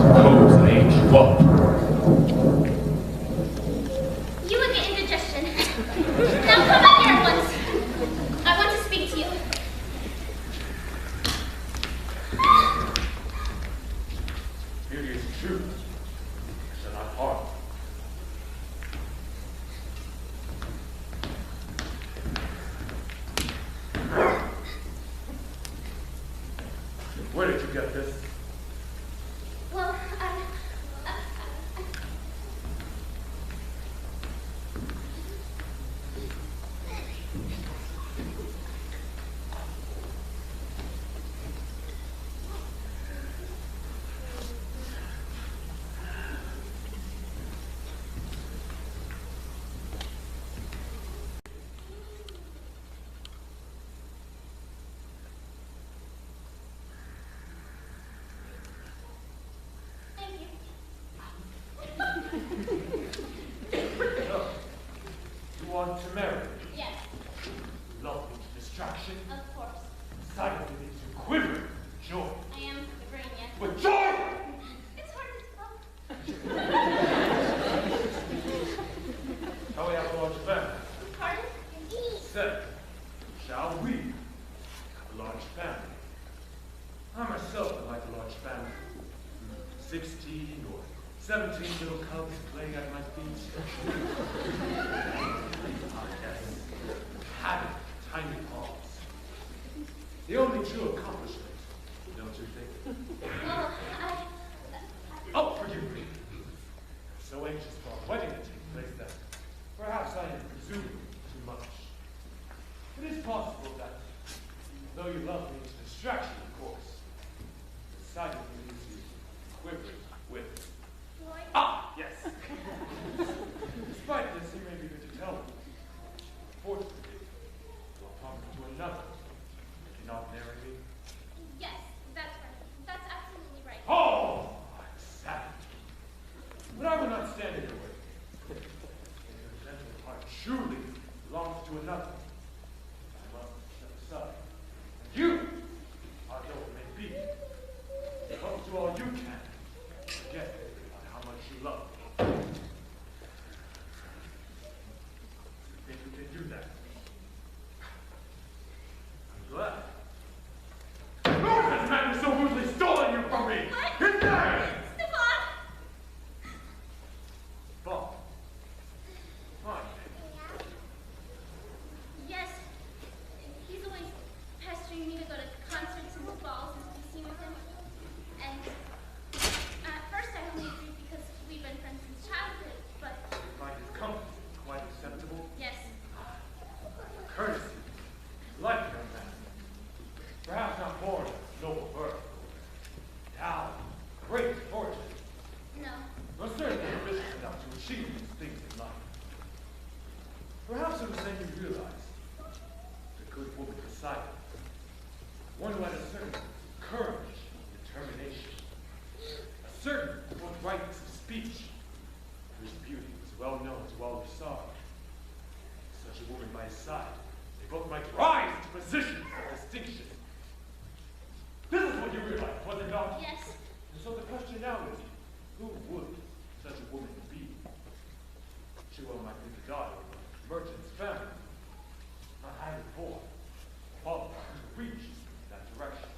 Suppose I ate you up. You would get indigestion. Now come up here at once. I want to speak to you. Beauty is true. I shall not harm. Where did you get this? Well, thank you. No. You want to marry me? Yes, Love me to distraction. of course. Sight of me to quiver with joy. I am agreeing, yes. With joy! It's hard to tell. Shall we have a large family? Pardon? Said, shall we have a large family? I myself would like a large family. 16 or 17 little cubs playing at my feet. Ah, yes. Having tiny paws. The only true accomplishment, don't you think? Well, Oh, forgive me. I'm so anxious for our wedding to take place that perhaps I am presuming too much. It is possible that, though you love me to distraction, of course, the sight of me leaves you quivering with. Ah, yes. Despite this, you may be good to tell me. Fortunately, you are talking to another. Did you not marry me? yes, that's right. That's absolutely right. Oh, I'm savage. But I will not stand in your way. If your gentle heart truly belongs to another, I must step aside. And you, although it may be, hope to all you can, forget about how much you love me. You think you can do that? I'm glad. Who is this man who so rudely stolen you from me? His name! Stefan! Bob. Fine. Perhaps it was then you realized the good woman beside him, one who had a certain courage and determination, a certain forthrightness of speech, whose beauty was well known to all who saw her. Such a woman by his side, they both might rise to positions of distinction. This is what you realized, was it not? Yes. And so the question now is, who would such a woman be? She well might be the daughter of a merchant's family, not highly born, qualified to reach in that direction.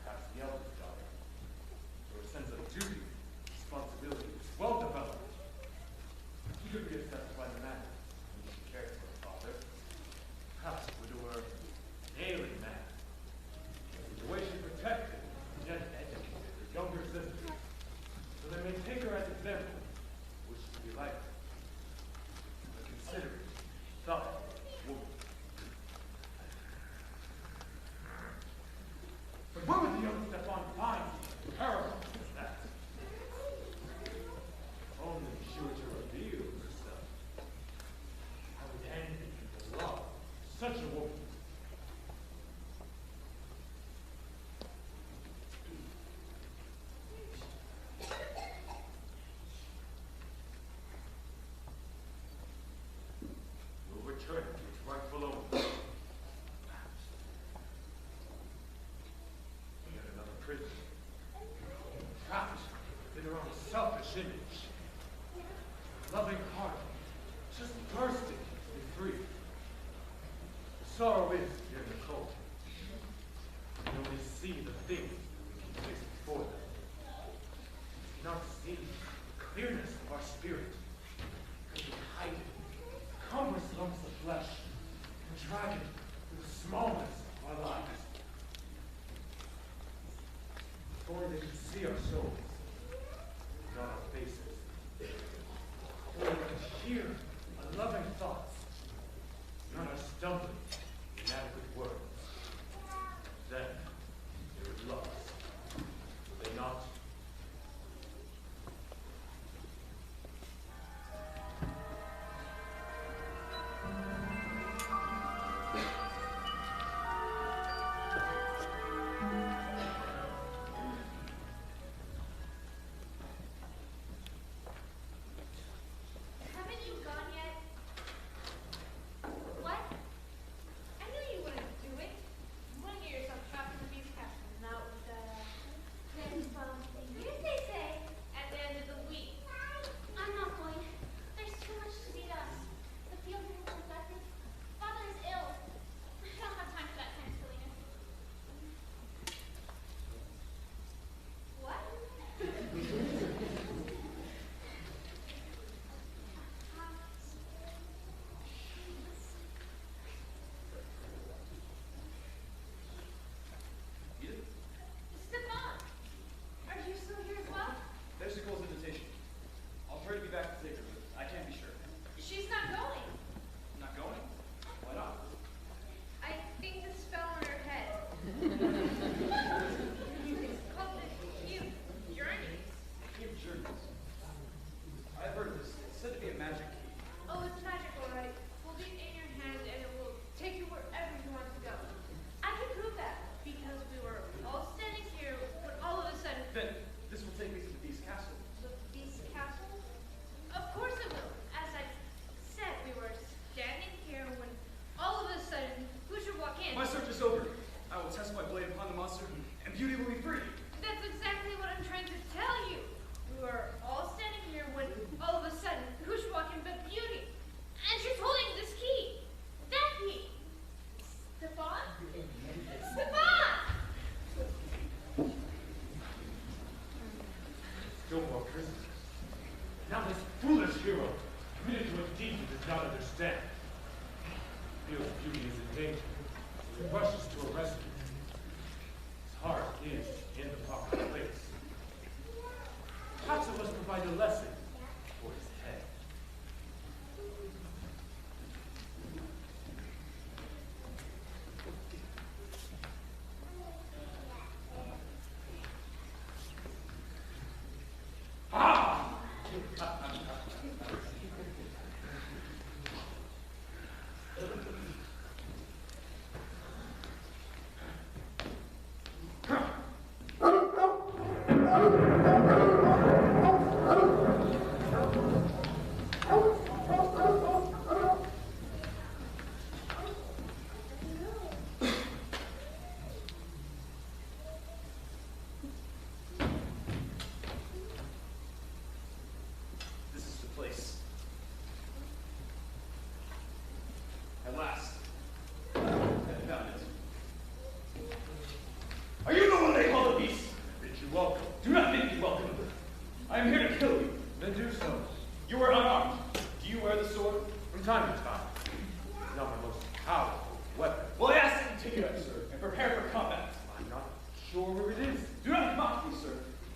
Perhaps the eldest daughter, where a sense of duty, responsibility is well developed. She could be assessed by the manner in which she cared for her father. Perhaps a widower, an ailing man, the way she protected and yet educated her younger sisters, so they may take her as example, which to be like her. A considerate, thoughtful woman. But where would the young Stefan find terrible as that? If only she were to reveal herself. I would envy and love such a woman. We'll return to its rightful owner. We got another prisoner. Trapped within her own selfish image. Loving heart, just bursting to be free. The sorrow is here in the cold. We only see the things that we can fix before them. We cannot see the clearness of our spirit. Because we hide it, cumbrous lumps of flesh, and drag it through the smallness of our lives. If only they could see our souls, not our faces. Or we could hear our loving thoughts, not our stumbling, inadequate words. Then they would love us, would they not? Haven't you gone yet? What? I knew you wouldn't do it. You want to get yourself trapped in the beast castle, not with Yes, they say. At the end of the week. I'm not going. There's too much to be done. The field is infected. Father is ill. I don't have time for that kind of silliness. What? Stefan! Are you still here as well? There's Nicole's invitation. I'll try to be back to take her, but I can't be sure. She's not going. I'm not going? Why not? I think this fell on her head. It's called the cube journeys. Cube journeys. I've heard of this. It's said to be a magic key. Oh, it's magic, all right. Hold it in your hand and it will take you wherever you want to go. I can prove that because we were all standing here when all of a sudden Then this will take me to the Beast Castle. the beast castle. Of course it will. As I said, we were standing here when all of a sudden who should walk in? My search is over. I will test my blade upon the monster, and beauty will be free. That's exactly what I'm trying to tell you. We were all standing here when all of a sudden, who should walk in but Beauty? And she's holding this key. That key. Stefan? Stefan! Still more prisoners. Now this foolish hero, committed to a deed he does not understand. Feels Beauty is in danger, so he rushes to her rescue. His heart is in the proper place. Perhaps it must provide a lesson for his head. Ah! Do you wear the sword? From time to time. It's not my most powerful weapon. Well, I ask you to take it up, sir, and prepare for combat. I'm not sure where it is. Do not mock me, sir.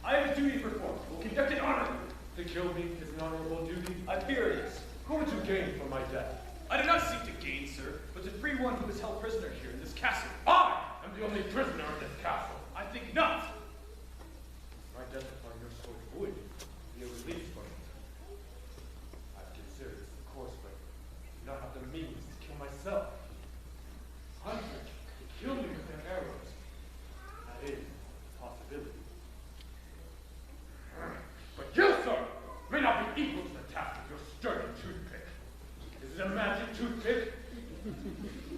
I have a duty to perform. We'll conduct it honorably. To kill me is an honorable duty. I fear it is. What would you gain from my death? I do not seek to gain, sir, but to free one who is held prisoner here in this castle. I am the only prisoner in this castle. I think not. My death upon your sword would be a release for me. I've considered this, of course, but I do not have the means to kill myself. Hunters could kill me with their arrows. That is a possibility. But you, sir, may not be equal to the task of your sturdy toothpick. Is it a magic toothpick?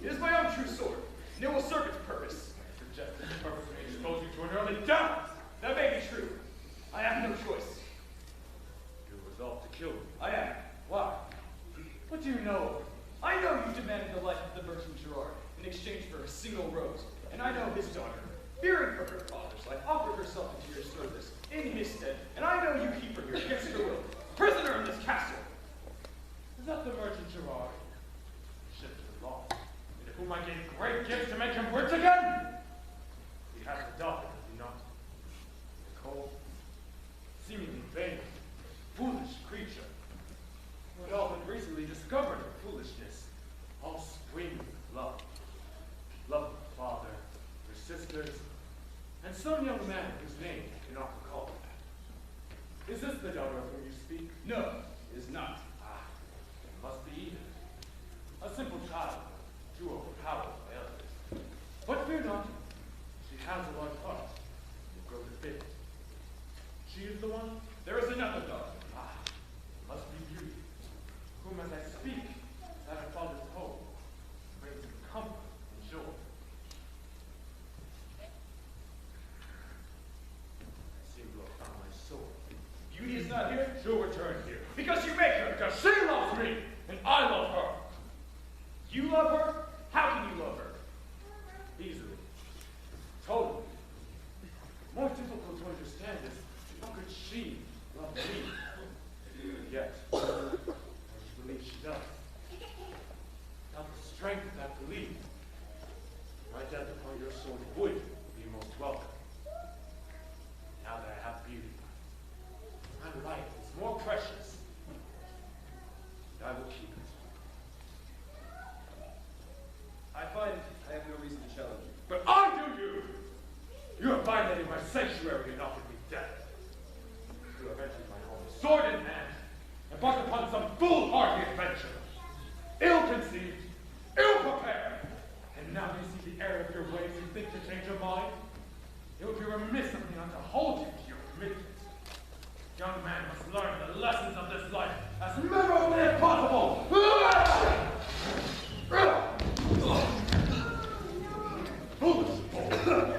It is my own true sword, and it will serve its purpose. I suggest this purpose may expose you to an early death. That may be true. I have no choice. You resolve to kill me. I am. Why? What do you know? I know you demanded the life of the merchant Gerard in exchange for a single rose, and I know his daughter, fearing for her father's life, offered herself into your service in his stead, and I know you keep her here against her will, prisoner in this castle. Is that the merchant Gerard? Ships are lost, and to whom I gave great gifts to make him rich again? He has a daughter, does he not? A cold, seemingly vain, foolish creature, who had all but recently discovered her foolishness, all screaming with love. Love of her father, her sisters, and some young man whose name I cannot recall. Is this the daughter of whom you speak? No, it is not. Ah, it must be Edith. A simple child, too overpowered by others. But fear not, she has a large heart, and will grow to fit. She is the one? There is another daughter. Ah, it must be Beauty, whom as I speak, is at her father's home, brings him comfort and joy. I seem to have found my sword. Beauty is not here She'll return here. because you make her. Because she loves me, and I love her. You love her? How can you love her? Easily. Totally. More difficult to understand is how could she love me? Yet, I believe she does. Without the strength of that belief, my death upon your sword would be most welcome. Now that I have Beauty, my life is more precious, and I will keep it. I find I have no reason to challenge you. But I do you! You have violated my sanctuary and offered me death. You have entered my home sword in hand, and embarked upon some foolhardy adventure. Ill-conceived, ill-prepared, and now you see the error of your ways and think to change your mind? It would be remiss of me not to hold you to your commitment. Young man must learn the lessons of this life as memorably as possible. Foolish boy.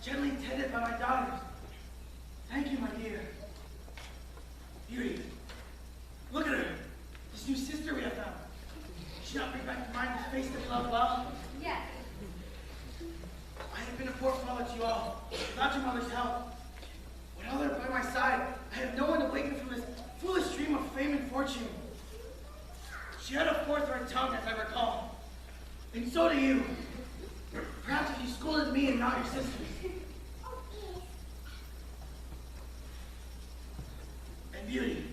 gently tended by my daughters. Thank you, my dear. Beauty, look at her. This new sister we have found. Did she not bring back to mind the face that we loved well? Yes. I have been a poor father to you all, without your mother's help. Without her by my side, I have no one to wake me from this foolish dream of fame and fortune. She had a forthright tongue, as I recall. And so do you. Perhaps if you scolded me and not your sisters. And Beauty,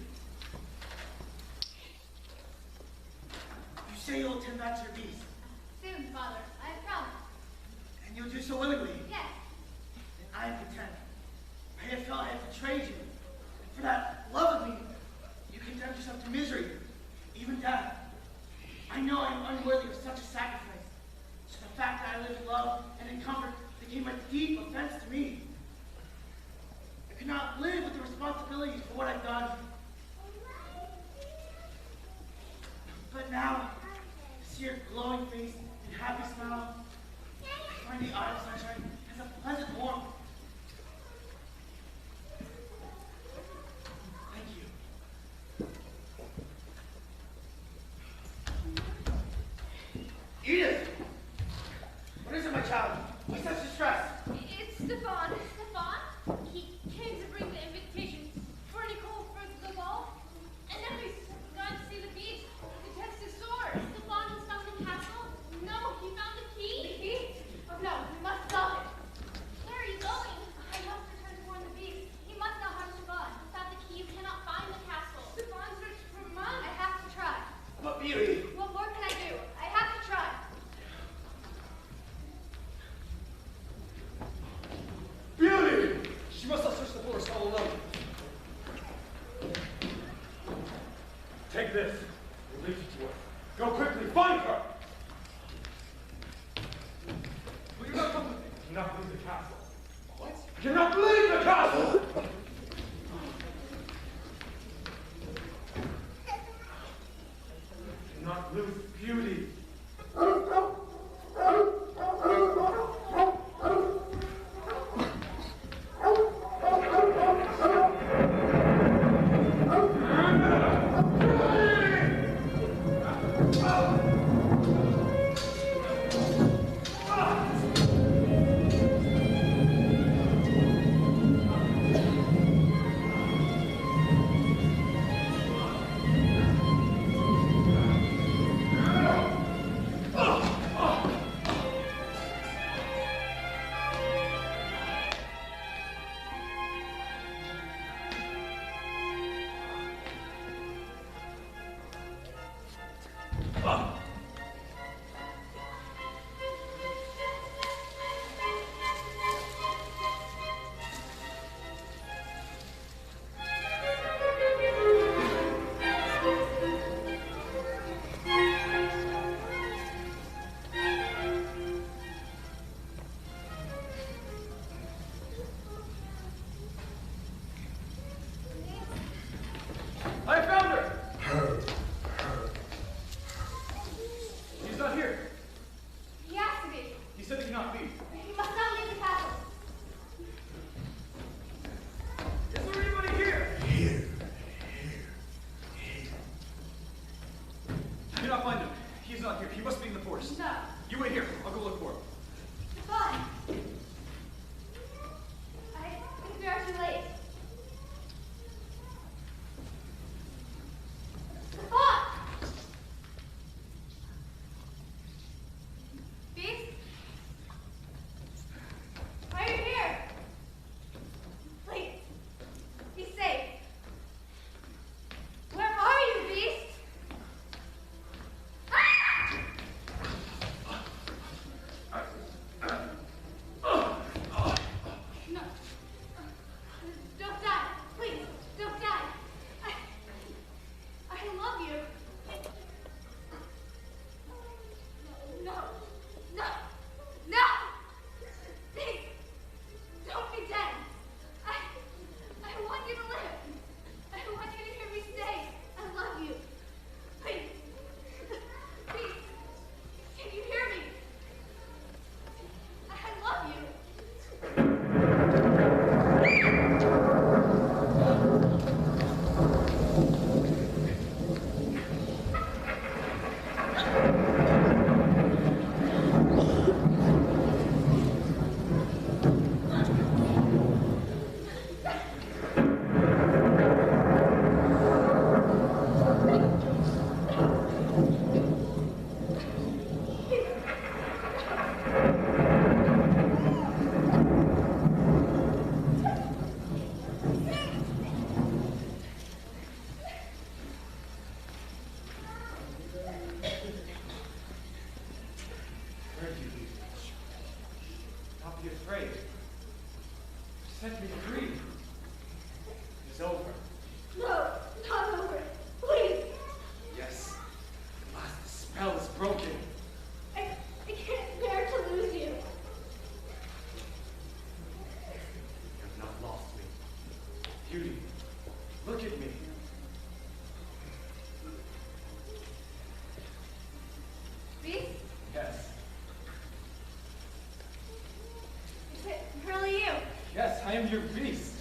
you say you'll attend back to your beast, Soon, Father. I promise. and you'll do so willingly. Yes. And I am content. I have felt I have betrayed you, and for that love of me, you condemned yourself to misery, even death. I know I am unworthy of such a sacrifice. So the fact that I live in love and in comfort became a deep offense to me. I could not live with the responsibility for what I've done. But now, to see your glowing face and happy smile, I find the autumn sunshine has a pleasant warmth. Thank you. Edith! What is it, my child? Why such distress? It's Stefan. Stefan? He came to bring the invitations for Nicole for the ball. And then we got to see the beach to test his sword. Stefan has found the castle? No, he found the key. The key? Oh no, we must stop it. Where are you going? I must return to warn the beast. He must not harm Stefan. Without the key, you cannot find the castle. Stefan searched for mine. I have to try. But Beauty! What more can I do? I have to try. Beauty! She must not search the forest all alone. Take this. We'll lead you to her. Go quickly, find her! Will you not come with me? You cannot leave the castle. What? You cannot leave the castle! You cannot lose Beauty. set me free. It is over. No, not over. Please. Yes, at last the spell is broken. I can't bear to lose you. You have not lost me. Beauty, look at me. Beast, Yes, is it really you? yes, I am your beast.